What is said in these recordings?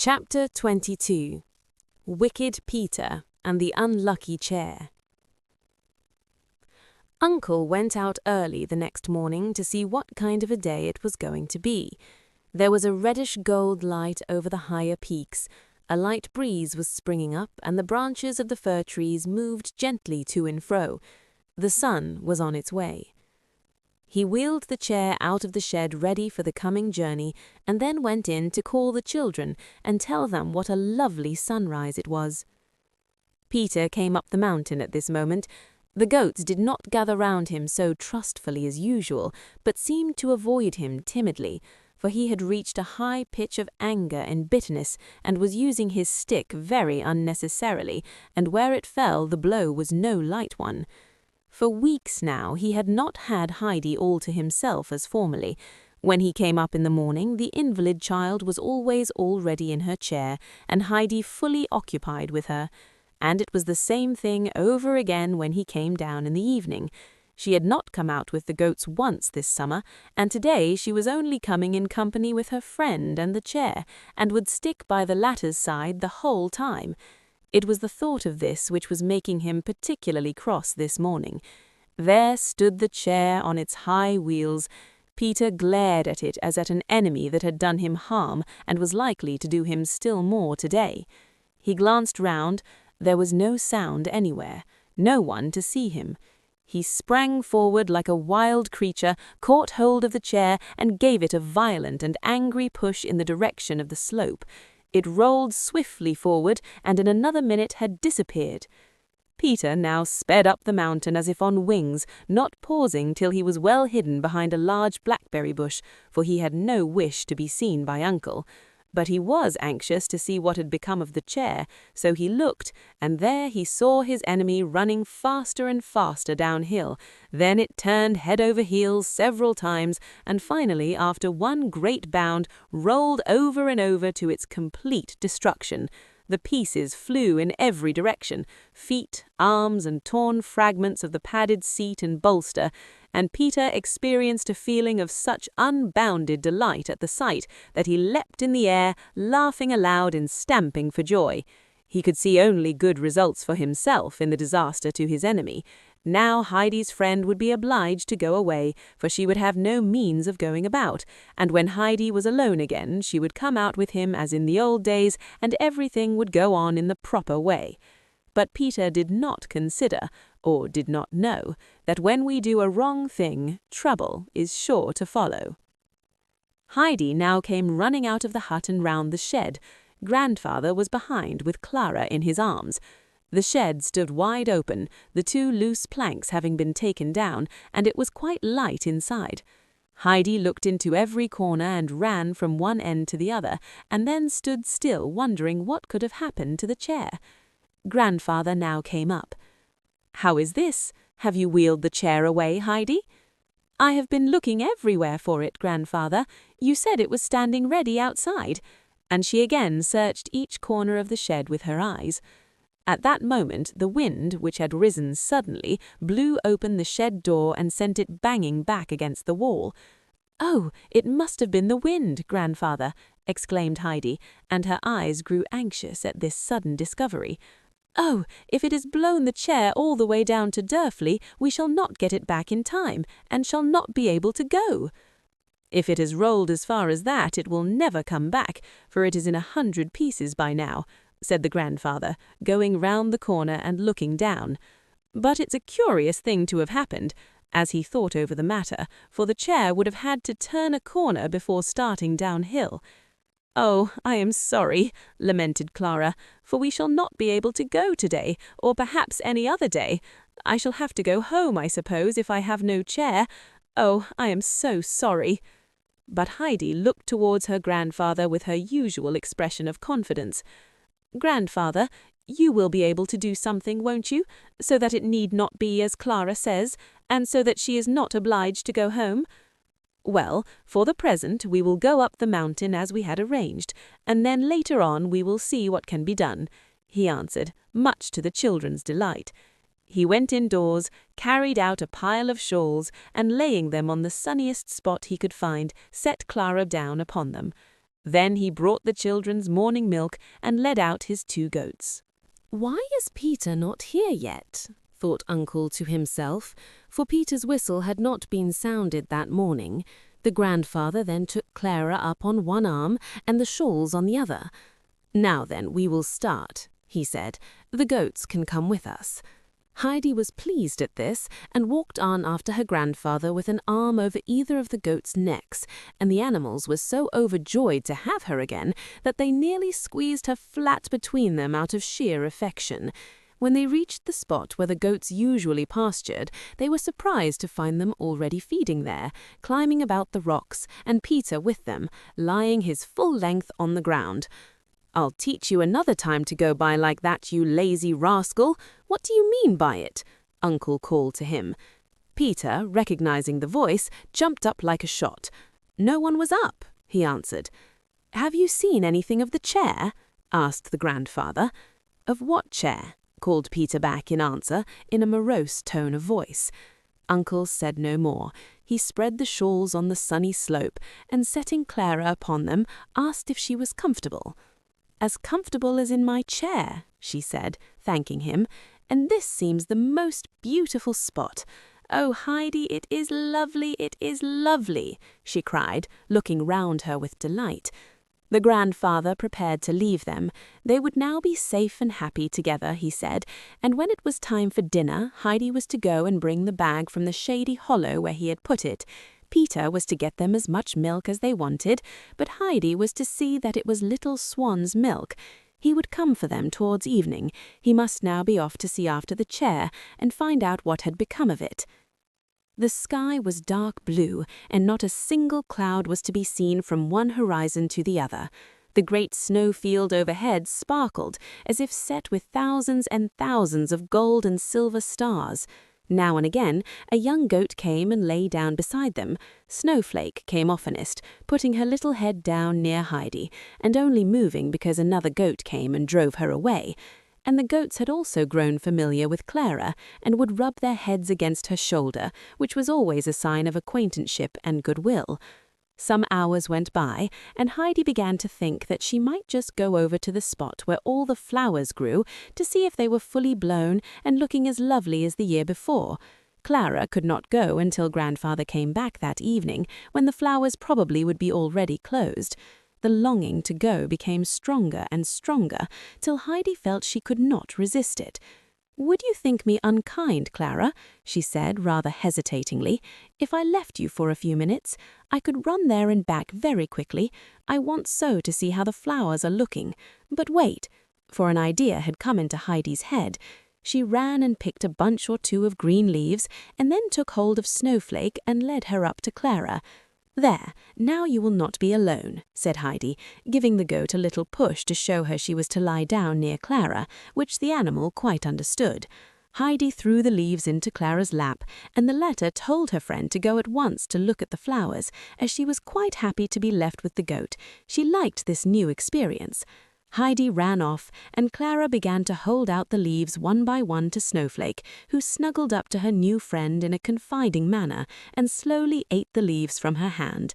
Chapter 22. Wicked Peter and the Unlucky Chair. Uncle went out early the next morning to see what kind of a day it was going to be. There was a reddish-gold light over the higher peaks, a light breeze was springing up, and the branches of the fir trees moved gently to and fro. The sun was on its way. He wheeled the chair out of the shed ready for the coming journey, and then went in to call the children and tell them what a lovely sunrise it was. Peter came up the mountain at this moment. The goats did not gather round him so trustfully as usual, but seemed to avoid him timidly, for he had reached a high pitch of anger and bitterness, and was using his stick very unnecessarily, and where it fell the blow was no light one. For weeks now he had not had Heidi all to himself as formerly. When he came up in the morning, the invalid child was always already in her chair, and Heidi fully occupied with her. And it was the same thing over again when he came down in the evening. She had not come out with the goats once this summer, and today she was only coming in company with her friend and the chair, and would stick by the latter's side the whole time. It was the thought of this which was making him particularly cross this morning. There stood the chair on its high wheels. Peter glared at it as at an enemy that had done him harm and was likely to do him still more today. He glanced round. There was no sound anywhere, no one to see him. He sprang forward like a wild creature, caught hold of the chair, and gave it a violent and angry push in the direction of the slope. It rolled swiftly forward, and in another minute had disappeared. Peter now sped up the mountain as if on wings, not pausing till he was well hidden behind a large blackberry bush, for he had no wish to be seen by Uncle. But he was anxious to see what had become of the chair, so he looked, and there he saw his enemy running faster and faster downhill. Then it turned head over heels several times, and finally, after one great bound, rolled over and over to its complete destruction. The pieces flew in every direction, feet, arms, and torn fragments of the padded seat and bolster, and Peter experienced a feeling of such unbounded delight at the sight that he leapt in the air, laughing aloud and stamping for joy. He could see only good results for himself in the disaster to his enemy. Now Heidi's friend would be obliged to go away, for she would have no means of going about, and when Heidi was alone again, she would come out with him as in the old days, and everything would go on in the proper way. But Peter did not consider, or did not know, that when we do a wrong thing, trouble is sure to follow. Heidi now came running out of the hut and round the shed. Grandfather was behind with Clara in his arms. The shed stood wide open, the two loose planks having been taken down, and it was quite light inside. Heidi looked into every corner and ran from one end to the other, and then stood still wondering what could have happened to the chair. Grandfather now came up. "How is this? Have you wheeled the chair away, Heidi?" "I have been looking everywhere for it, Grandfather. You said it was standing ready outside." And she again searched each corner of the shed with her eyes. At that moment the wind, which had risen suddenly, blew open the shed door and sent it banging back against the wall. "Oh, it must have been the wind, Grandfather," exclaimed Heidi, and her eyes grew anxious at this sudden discovery. "Oh, if it has blown the chair all the way down to Durfley, we shall not get it back in time, and shall not be able to go." "If it has rolled as far as that, it will never come back, for it is in 100 pieces by now," said the grandfather, going round the corner and looking down. "But it's a curious thing to have happened," as he thought over the matter, for the chair would have had to turn a corner before starting downhill. "Oh, I am sorry," lamented Clara, "for we shall not be able to go today, or perhaps any other day. I shall have to go home, I suppose, if I have no chair. Oh, I am so sorry." But Heidi looked towards her grandfather with her usual expression of confidence. "Grandfather, you will be able to do something, won't you, so that it need not be as Clara says, and so that she is not obliged to go home?" "Well, for the present we will go up the mountain as we had arranged, and then later on we will see what can be done," he answered, much to the children's delight. He went indoors, carried out a pile of shawls, and laying them on the sunniest spot he could find, set Clara down upon them. Then he brought the children's morning milk and led out his 2 goats. "Why is Peter not here yet?" thought Uncle to himself, for Peter's whistle had not been sounded that morning. The grandfather then took Clara up on one arm and the shawls on the other. "Now then, we will start," he said. "The goats can come with us." Heidi was pleased at this and walked on after her grandfather with an arm over either of the goats' necks, and the animals were so overjoyed to have her again that they nearly squeezed her flat between them out of sheer affection. When they reached the spot where the goats usually pastured, they were surprised to find them already feeding there, climbing about the rocks, and Peter with them, lying his full length on the ground. "I'll teach you another time to go by like that, you lazy rascal. What do you mean by it?" Uncle called to him. Peter, recognizing the voice, jumped up like a shot. "No one was up," he answered. "Have you seen anything of the chair?" asked the grandfather. "Of what chair?" called Peter back in answer, in a morose tone of voice. Uncle said no more. He spread the shawls on the sunny slope, and setting Clara upon them, asked if she was comfortable. "As comfortable as in my chair," she said, thanking him, "and this seems the most beautiful spot. Oh, Heidi, it is lovely," she cried, looking round her with delight. The grandfather prepared to leave them. They would now be safe and happy together, he said, and when it was time for dinner, Heidi was to go and bring the bag from the shady hollow where he had put it. Peter was to get them as much milk as they wanted, but Heidi was to see that it was little Swan's milk. He would come for them towards evening. He must now be off to see after the chair and find out what had become of it. The sky was dark blue, and not a single cloud was to be seen from one horizon to the other. The great snowfield overhead sparkled, as if set with thousands and thousands of gold and silver stars. Now and again, a young goat came and lay down beside them. Snowflake came oftenest, putting her little head down near Heidi, and only moving because another goat came and drove her away. And the goats had also grown familiar with Clara, and would rub their heads against her shoulder, which was always a sign of acquaintanceship and goodwill. Some hours went by, and Heidi began to think that she might just go over to the spot where all the flowers grew to see if they were fully blown and looking as lovely as the year before. Clara could not go until grandfather came back that evening, when the flowers probably would be already closed. The longing to go became stronger and stronger, till Heidi felt she could not resist it. "Would you think me unkind, Clara," she said rather hesitatingly, "if I left you for a few minutes? I could run there and back very quickly. I want so to see how the flowers are looking. But wait," for an idea had come into Heidi's head. She ran and picked a bunch or 2 of green leaves, and then took hold of Snowflake and led her up to Clara. "There, now you will not be alone," said Heidi, giving the goat a little push to show her she was to lie down near Clara, which the animal quite understood. Heidi threw the leaves into Clara's lap, and the latter told her friend to go at once to look at the flowers, as she was quite happy to be left with the goat. She liked this new experience. Heidi ran off, and Clara began to hold out the leaves one by one to Snowflake, who snuggled up to her new friend in a confiding manner and slowly ate the leaves from her hand.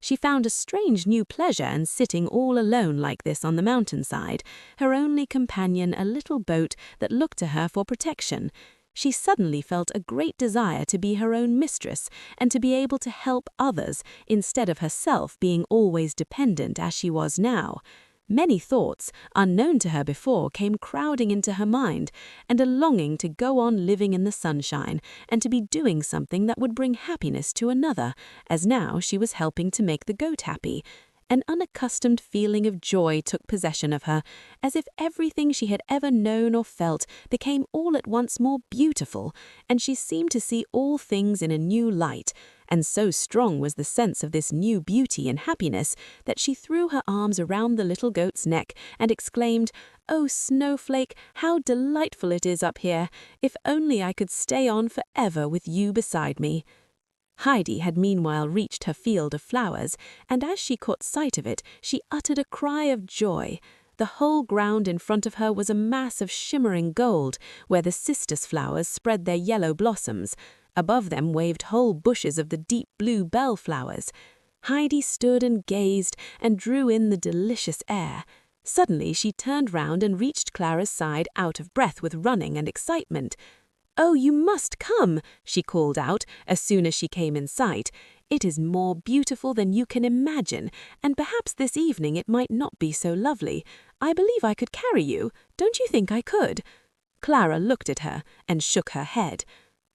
She found a strange new pleasure in sitting all alone like this on the mountainside, her only companion a little boat that looked to her for protection. She suddenly felt a great desire to be her own mistress and to be able to help others instead of herself being always dependent as she was now. Many thoughts, unknown to her before, came crowding into her mind, and a longing to go on living in the sunshine and to be doing something that would bring happiness to another, as now she was helping to make the goat happy. An unaccustomed feeling of joy took possession of her, as if everything she had ever known or felt became all at once more beautiful, and she seemed to see all things in a new light. And so strong was the sense of this new beauty and happiness that she threw her arms around the little goat's neck and exclaimed, "Oh, Snowflake, how delightful it is up here! If only I could stay on forever with you beside me." Heidi had meanwhile reached her field of flowers, and as she caught sight of it, she uttered a cry of joy. The whole ground in front of her was a mass of shimmering gold, where the cistus flowers spread their yellow blossoms. Above them waved whole bushes of the deep blue bellflowers. Heidi stood and gazed and drew in the delicious air. Suddenly she turned round and reached Clara's side, out of breath with running and excitement. "Oh, you must come," she called out as soon as she came in sight. "It is more beautiful than you can imagine, and perhaps this evening it might not be so lovely. I believe I could carry you. Don't you think I could?" Clara looked at her and shook her head.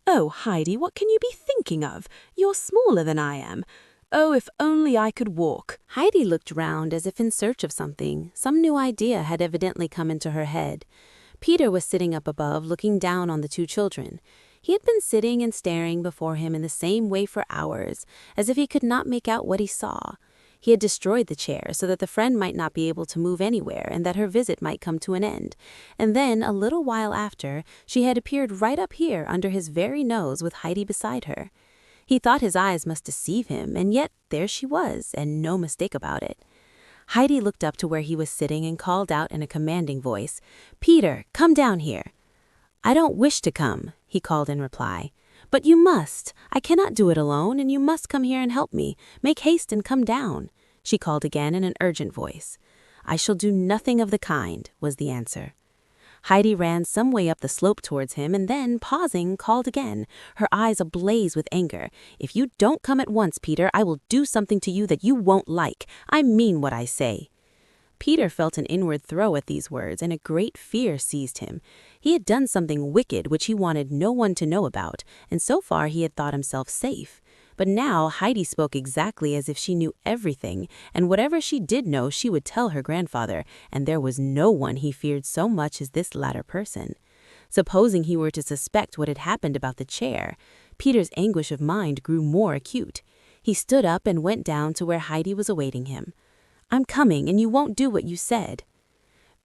"Oh, Heidi, what can you be thinking of? You're smaller than I am. Oh, if only I could walk." Heidi looked round as if in search of something. Some new idea had evidently come into her head. Peter was sitting up above, looking down on the two children. He had been sitting and staring before him in the same way for hours, as if he could not make out what he saw. He had destroyed the chair so that the friend might not be able to move anywhere and that her visit might come to an end. And then, a little while after, she had appeared right up here under his very nose with Heidi beside her. He thought his eyes must deceive him, and yet there she was, and no mistake about it. Heidi looked up to where he was sitting and called out in a commanding voice, "Peter, come down here." "I don't wish to come," he called in reply. "But you must. I cannot do it alone, and you must come here and help me. Make haste and come down," she called again in an urgent voice. "I shall do nothing of the kind," was the answer. Heidi ran some way up the slope towards him and then, pausing, called again, her eyes ablaze with anger. "If you don't come at once, Peter, I will do something to you that you won't like. I mean what I say." Peter felt an inward throe at these words, and a great fear seized him. He had done something wicked which he wanted no one to know about, and so far he had thought himself safe. But now Heidi spoke exactly as if she knew everything, and whatever she did know she would tell her grandfather, and there was no one he feared so much as this latter person. Supposing he were to suspect what had happened about the chair, Peter's anguish of mind grew more acute. He stood up and went down to where Heidi was awaiting him. "I'm coming, and you won't do what you said."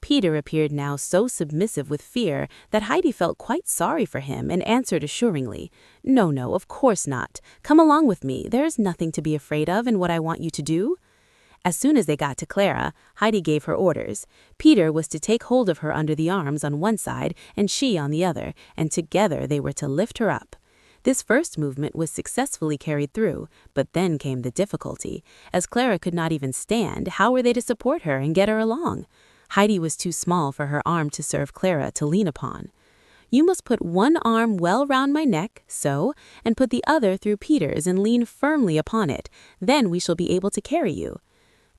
Peter appeared now so submissive with fear that Heidi felt quite sorry for him and answered assuringly, No, of course not. Come along with me. There is nothing to be afraid of in what I want you to do." As soon as they got to Clara, Heidi gave her orders. Peter was to take hold of her under the arms on one side and she on the other, and together they were to lift her up. This first movement was successfully carried through, but then came the difficulty. As Clara could not even stand, how were they to support her and get her along? Heidi was too small for her arm to serve Clara to lean upon. "You must put one arm well round my neck, so, and put the other through Peter's and lean firmly upon it. Then we shall be able to carry you."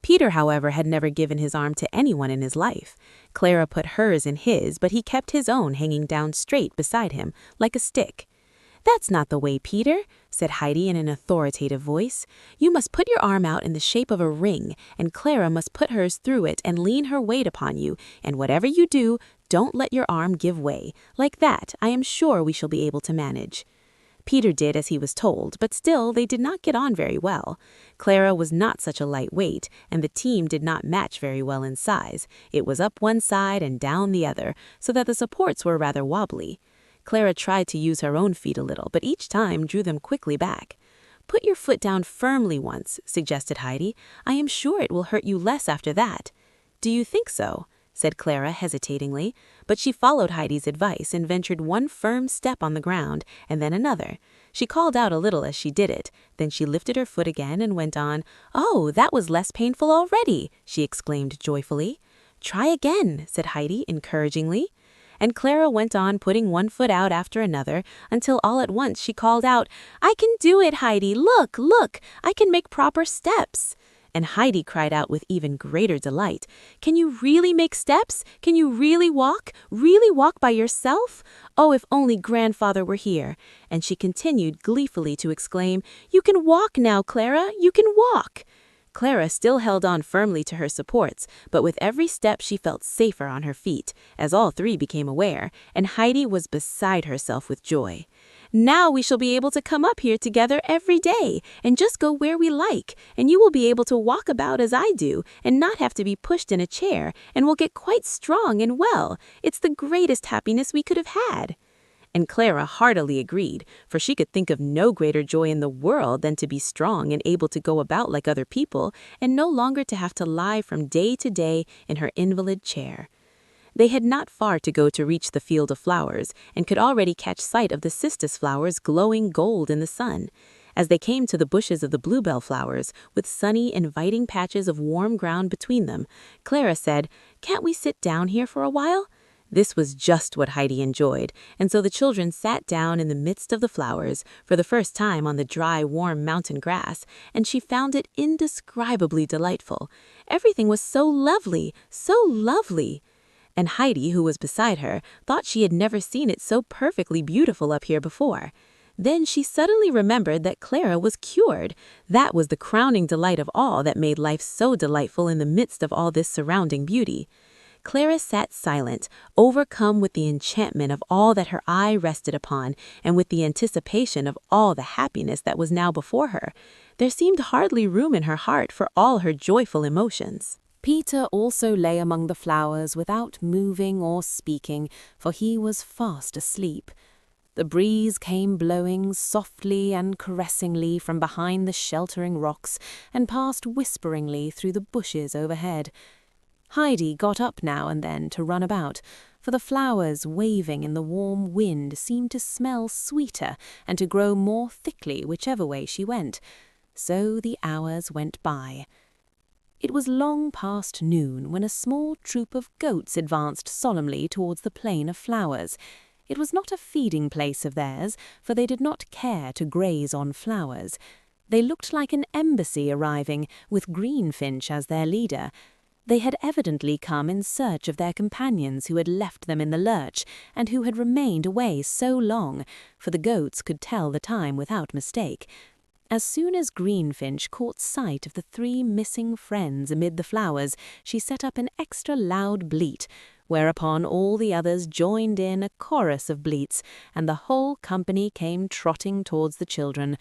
Peter, however, had never given his arm to anyone in his life. Clara put hers in his, but he kept his own hanging down straight beside him, like a stick. "That's not the way, Peter," said Heidi in an authoritative voice. "You must put your arm out in the shape of a ring, and Clara must put hers through it and lean her weight upon you, and whatever you do, don't let your arm give way. Like that, I am sure we shall be able to manage." Peter did as he was told, but still they did not get on very well. Clara was not such a light weight, and the team did not match very well in size. It was up one side and down the other, so that the supports were rather wobbly. Clara tried to use her own feet a little, but each time drew them quickly back. "Put your foot down firmly once," suggested Heidi. "I am sure it will hurt you less after that." "Do you think so?" said Clara hesitatingly, but she followed Heidi's advice and ventured one firm step on the ground, and then another. She called out a little as she did it, then she lifted her foot again and went on. "Oh, that was less painful already," she exclaimed joyfully. "Try again," said Heidi encouragingly. And Clara went on putting one foot out after another, until all at once she called out, "I can do it, Heidi! Look, look! I can make proper steps!" And Heidi cried out with even greater delight, "Can you really make steps? Can you really walk? Really walk by yourself? Oh, if only grandfather were here!" And she continued gleefully to exclaim, "You can walk now, Clara! You can walk!" Clara still held on firmly to her supports, but with every step she felt safer on her feet, as all three became aware, and Heidi was beside herself with joy. "Now we shall be able to come up here together every day, and just go where we like, and you will be able to walk about as I do, and not have to be pushed in a chair, and will get quite strong and well. It's the greatest happiness we could have had." And Clara heartily agreed, for she could think of no greater joy in the world than to be strong and able to go about like other people, and no longer to have to lie from day to day in her invalid chair. They had not far to go to reach the field of flowers, and could already catch sight of the cistus flowers glowing gold in the sun. As they came to the bushes of the bluebell flowers, with sunny, inviting patches of warm ground between them, Clara said, "Can't we sit down here for a while?" This was just what Heidi enjoyed, and so the children sat down in the midst of the flowers, for the first time on the dry, warm mountain grass, and she found it indescribably delightful. Everything was so lovely, so lovely! And Heidi, who was beside her, thought she had never seen it so perfectly beautiful up here before. Then she suddenly remembered that Clara was cured. That was the crowning delight of all that made life so delightful in the midst of all this surrounding beauty. Clara sat silent, overcome with the enchantment of all that her eye rested upon, and with the anticipation of all the happiness that was now before her. There seemed hardly room in her heart for all her joyful emotions. Peter also lay among the flowers without moving or speaking, for he was fast asleep. The breeze came blowing softly and caressingly from behind the sheltering rocks and passed whisperingly through the bushes overhead. Heidi got up now and then to run about, for the flowers waving in the warm wind seemed to smell sweeter and to grow more thickly whichever way she went. So the hours went by. It was long past noon when a small troop of goats advanced solemnly towards the plain of flowers. It was not a feeding place of theirs, for they did not care to graze on flowers. They looked like an embassy arriving, with Greenfinch as their leader. They had evidently come in search of their companions who had left them in the lurch, and who had remained away so long, for the goats could tell the time without mistake. As soon as Greenfinch caught sight of the 3 missing friends amid the flowers, she set up an extra loud bleat, whereupon all the others joined in a chorus of bleats, and the whole company came trotting towards the children.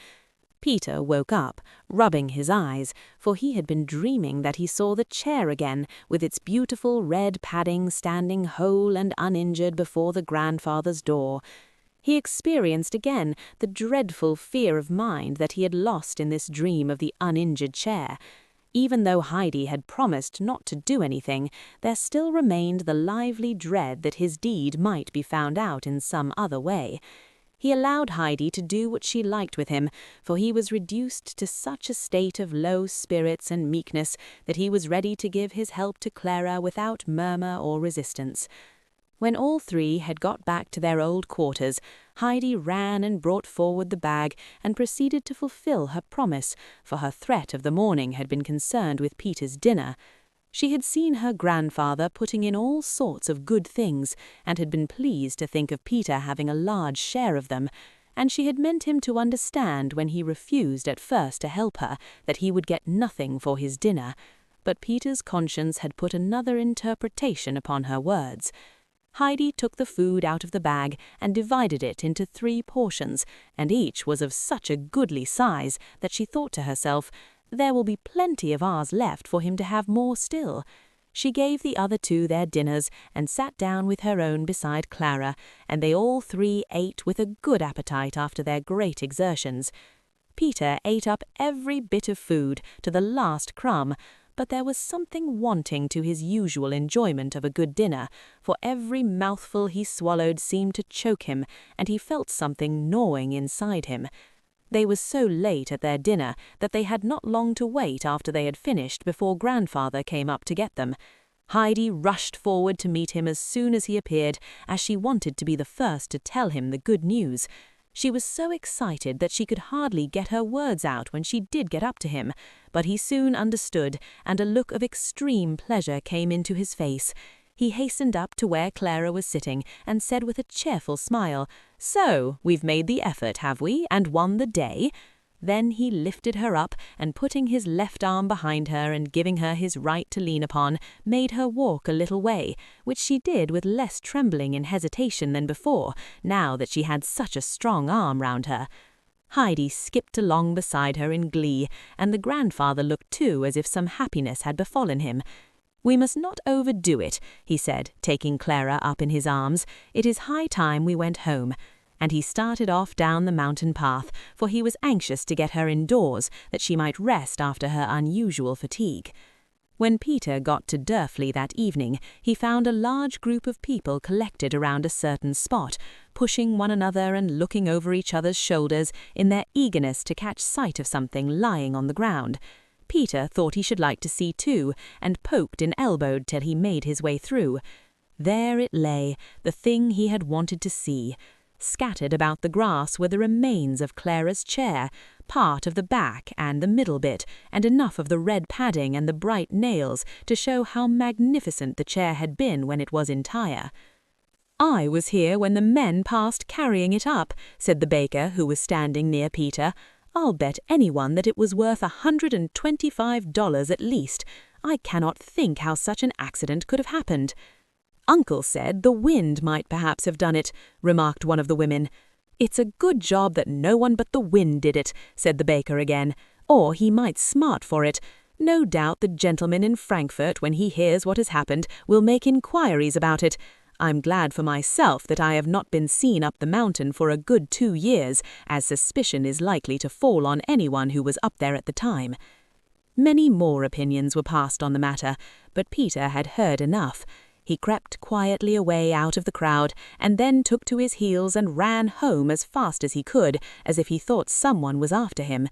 Peter woke up, rubbing his eyes, for he had been dreaming that he saw the chair again, with its beautiful red padding standing whole and uninjured before the grandfather's door. He experienced again the dreadful fear of mind that he had lost in this dream of the uninjured chair. Even though Heidi had promised not to do anything, there still remained the lively dread that his deed might be found out in some other way. He allowed Heidi to do what she liked with him, for he was reduced to such a state of low spirits and meekness that he was ready to give his help to Clara without murmur or resistance. When all 3 had got back to their old quarters, Heidi ran and brought forward the bag and proceeded to fulfill her promise, for her threat of the morning had been concerned with Peter's dinner. She had seen her grandfather putting in all sorts of good things, and had been pleased to think of Peter having a large share of them, and she had meant him to understand when he refused at first to help her that he would get nothing for his dinner. But Peter's conscience had put another interpretation upon her words. Heidi took the food out of the bag and divided it into 3 portions, and each was of such a goodly size that she thought to herself, "There will be plenty of ours left for him to have more still." She gave the other 2 their dinners and sat down with her own beside Clara, and they all 3 ate with a good appetite after their great exertions. Peter ate up every bit of food to the last crumb, but there was something wanting to his usual enjoyment of a good dinner, for every mouthful he swallowed seemed to choke him, and he felt something gnawing inside him. They were so late at their dinner that they had not long to wait after they had finished before grandfather came up to get them. Heidi rushed forward to meet him as soon as he appeared, as she wanted to be the first to tell him the good news. She was so excited that she could hardly get her words out when she did get up to him, but he soon understood, and a look of extreme pleasure came into his face. He hastened up to where Clara was sitting, and said with a cheerful smile, "So, we've made the effort, have we, and won the day?" Then he lifted her up, and putting his left arm behind her and giving her his right to lean upon, made her walk a little way, which she did with less trembling and hesitation than before, now that she had such a strong arm round her. Heidi skipped along beside her in glee, and the grandfather looked too as if some happiness had befallen him. "We must not overdo it," he said, taking Clara up in his arms. "It is high time we went home." And he started off down the mountain path, for he was anxious to get her indoors, that she might rest after her unusual fatigue. When Peter got to Durfley that evening, he found a large group of people collected around a certain spot, pushing one another and looking over each other's shoulders in their eagerness to catch sight of something lying on the ground. Peter thought he should like to see too, and poked and elbowed till he made his way through. There it lay, the thing he had wanted to see. Scattered about the grass were the remains of Clara's chair, part of the back and the middle bit, and enough of the red padding and the bright nails to show how magnificent the chair had been when it was entire. "I was here when the men passed carrying it up," said the baker, who was standing near Peter. "I'll bet anyone that it was worth $125 at least. I cannot think how such an accident could have happened." "Uncle said the wind might perhaps have done it," remarked one of the women. "It's a good job that no one but the wind did it," said the baker again, "or he might smart for it. No doubt the gentleman in Frankfurt, when he hears what has happened, will make inquiries about it. I'm glad for myself that I have not been seen up the mountain for a good 2 years, as suspicion is likely to fall on anyone who was up there at the time." Many more opinions were passed on the matter, but Peter had heard enough. He crept quietly away out of the crowd, and then took to his heels and ran home as fast as he could, as if he thought someone was after him.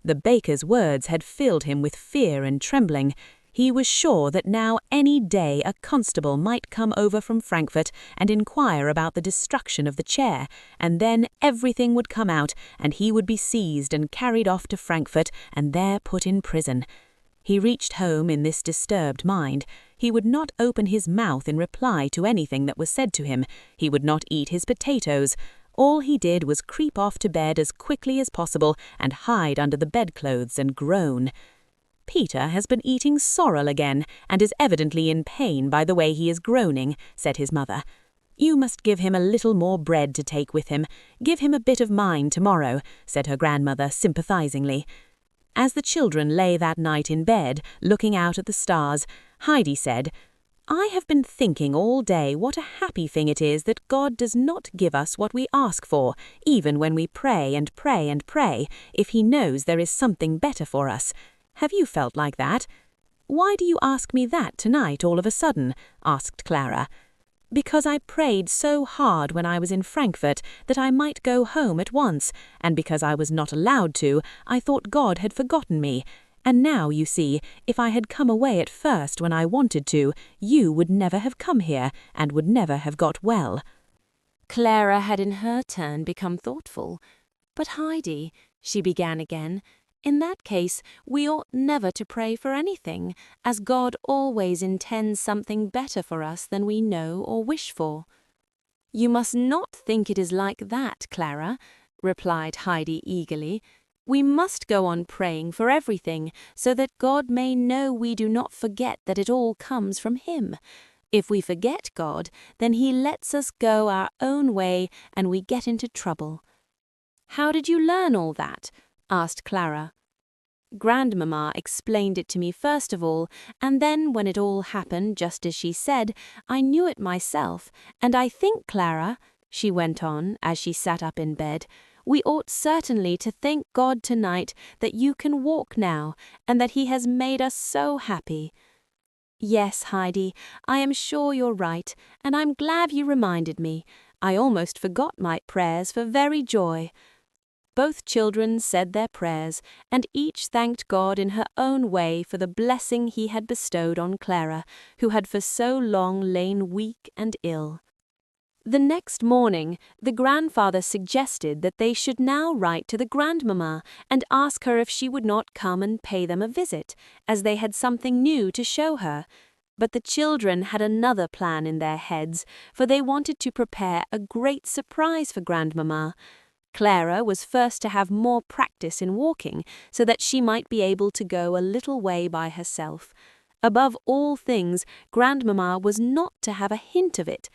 The baker's words had filled him with fear and trembling. He was sure that now any day a constable might come over from Frankfurt and inquire about the destruction of the chair, and then everything would come out, and he would be seized and carried off to Frankfurt and there put in prison. He reached home in this disturbed mind. He would not open his mouth in reply to anything that was said to him. He would not eat his potatoes. All he did was creep off to bed as quickly as possible and hide under the bedclothes and groan. "Peter has been eating sorrel again, and is evidently in pain by the way he is groaning," said his mother. "You must give him a little more bread to take with him. Give him a bit of mine tomorrow," said her grandmother sympathizingly. As the children lay that night in bed, looking out at the stars, Heidi said, "I have been thinking all day what a happy thing it is that God does not give us what we ask for, even when we pray and pray and pray, if he knows there is something better for us. Have you felt like that?" "Why do you ask me that tonight all of a sudden?" asked Clara. "Because I prayed so hard when I was in Frankfurt that I might go home at once, and because I was not allowed to, I thought God had forgotten me. And now, you see, if I had come away at first when I wanted to, you would never have come here, and would never have got well." Clara had in her turn become thoughtful. "But Heidi," she began again, "in that case, we ought never to pray for anything, as God always intends something better for us than we know or wish for." "You must not think it is like that, Clara," replied Heidi eagerly. "We must go on praying for everything, so that God may know we do not forget that it all comes from him. If we forget God, then he lets us go our own way and we get into trouble." "How did you learn all that?" asked Clara. "Grandmamma explained it to me first of all, and then when it all happened just as she said, I knew it myself, and I think, Clara," she went on as she sat up in bed, "we ought certainly to thank God tonight that you can walk now, and that he has made us so happy." "Yes, Heidi, I am sure you're right, and I'm glad you reminded me. I almost forgot my prayers for very joy." Both children said their prayers, and each thanked God in her own way for the blessing he had bestowed on Clara, who had for so long lain weak and ill. The next morning, the grandfather suggested that they should now write to the grandmamma and ask her if she would not come and pay them a visit, as they had something new to show her. But the children had another plan in their heads, for they wanted to prepare a great surprise for grandmamma. Clara was first to have more practice in walking, so that she might be able to go a little way by herself. Above all things, grandmamma was not to have a hint of it.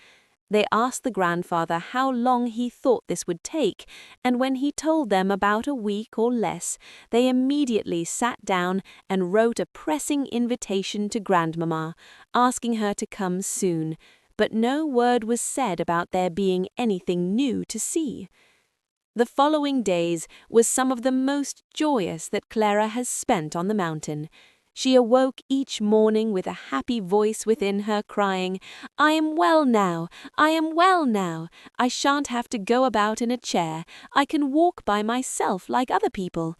They asked the grandfather how long he thought this would take, and when he told them about a week or less, they immediately sat down and wrote a pressing invitation to grandmamma, asking her to come soon, but no word was said about there being anything new to see. The following days was some of the most joyous that Clara has spent on the mountain. She awoke each morning with a happy voice within her crying, "I am well now, I am well now. I shan't have to go about in a chair. I can walk by myself like other people."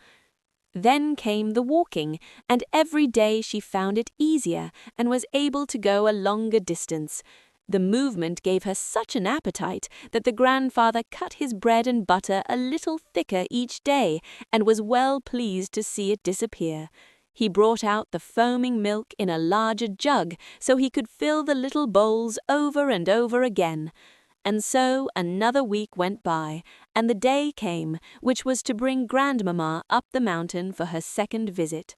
Then came the walking, and every day she found it easier and was able to go a longer distance. The movement gave her such an appetite that the grandfather cut his bread and butter a little thicker each day and was well pleased to see it disappear. He brought out the foaming milk in a larger jug so he could fill the little bowls over and over again. And so another week went by, and the day came which was to bring Grandmamma up the mountain for her second visit.